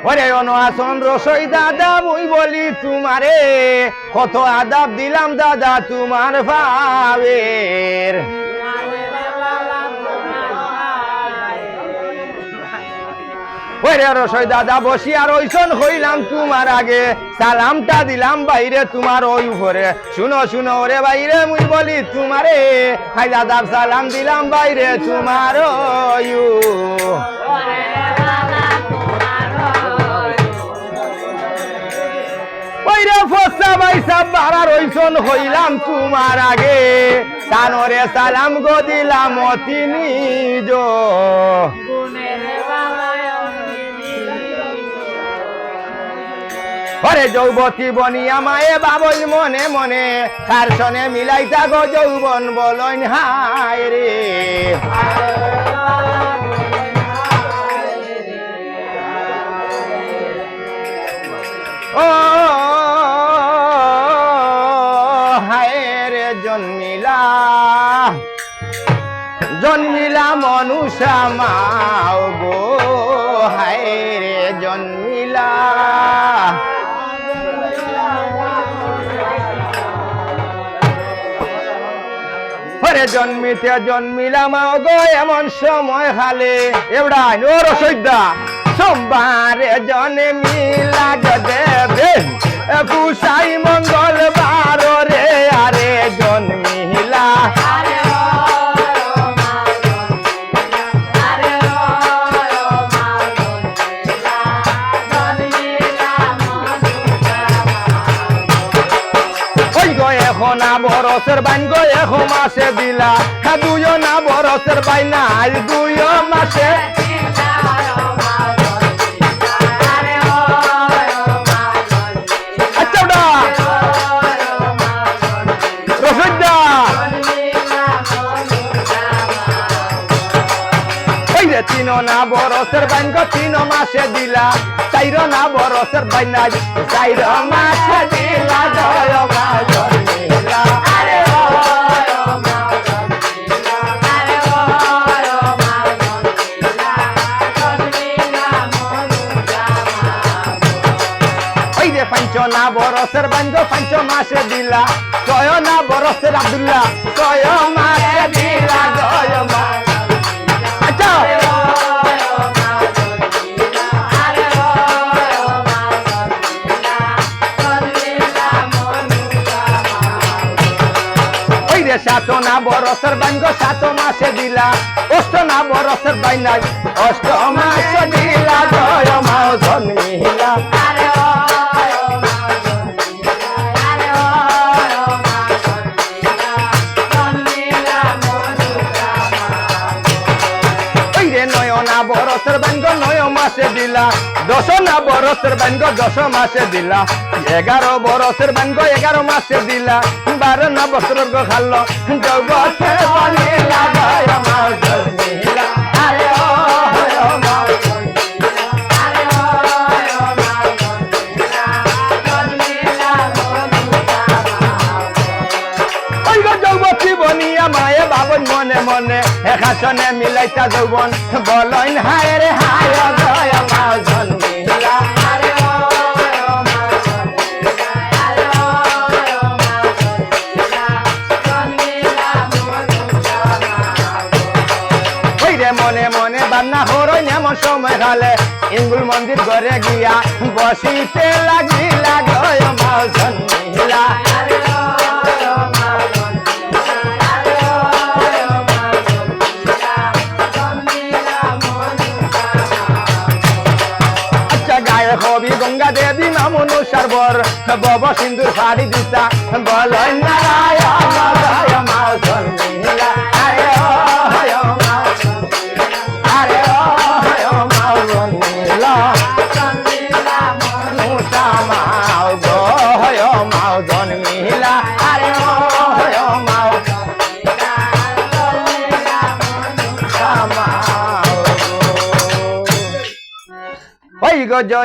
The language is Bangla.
ওরে অনআসন রসই দাদা মুই বলি তোমারে কত আদাব দিলাম দাদা তোমার ভাবের। ওরে রসই দাদা বসি আর ওইসন হইলাম তোমার আগে সালামটা দিলাম বাইরে তোমার ওই উপরে। শুনো শুনো ওরে বাইরে মুই বলি তোমারে হাই দাদা সালাম দিলাম বাইরে তোমার ওই। ওইরে ফসা বাইসা বাড়া রইসন হইলাম তোমার আগে কানরে সালাম গো দিলাম অতি নিজ। ওরে যৌবতী বনিয়া মায়ে বাবল মনে মনে তার সনে মিলাইতা গো যৌবন বলন হায় রে। ও হায় রে জন্মিলা জন্মিলা মনুষা মাও গো হায় রে জন্মিলা। ওরে জন্মিতে জন্মিলাম গো এমন সময় হালে এবড়া ওর সৈদা সোমবারে জন্মিলা দেবে পুষাই মঙ্গলবার রে আরে জন্মিলা। এখন বরসের বাইন গো এখন মাসে দিলা দুই না বরসের বাইনা আজ 2 মাসে। আচ্ছা রসদা ওই রে 3 না বরসের বাইন গো 3 মাসে দিলা 4 না বরসের বাইনা 4 মাসে দিলা জয় মা জন্মিলা। না বরসের বাঞ্জ 5 মাসে দিলা 6 না বরসের আব্দুল্লাহ 6 মাসে দিলা জয় মা। আচ্ছা ওই রে 7 না বরসের বাঞ্জ 7 মাসে দিলা 8 না বরসের বাইনা 8 মাসে দিলা জয় মা জন্মিলা। বরসের বাইন 9 মাসে দিলা 10 না বরসের বাইন 10 মাসে দিলা 11 বরসের বাইন 11 মাসে দিলা 12 না বছর খালো জগতে বনিলা জয় মা জন্মিলা। আরে ও মা আরে ও মা জন্মিলা ওই গো যৌবতী বনিয়া মায়ে বাবন মনে মনে একাশনে মিলাইতা যৌবন বলন হায় রে হায় জয় মা জন্মিলা। আরে ও মা আরে ও মা জন্মিলা ওই রে মনে মনে বান্না হরই এমন সময় হলে ইঙ্গুল মন্দির ঘরে গিয়া বসিতে লাগিলা জয় মা জন্মিলা। আরে ও মা কবি গঙ্গা দেবী মামুনু সারবর বব সিন্ধুর শাড়ি দিতা বলয় নারায়ণ জয় মা জন্মিলা। আরে ও মা আরে ও মা জন্মিলা মনুষা মা গো মা জন্মিলা। আরে ও মা ওই গো জয়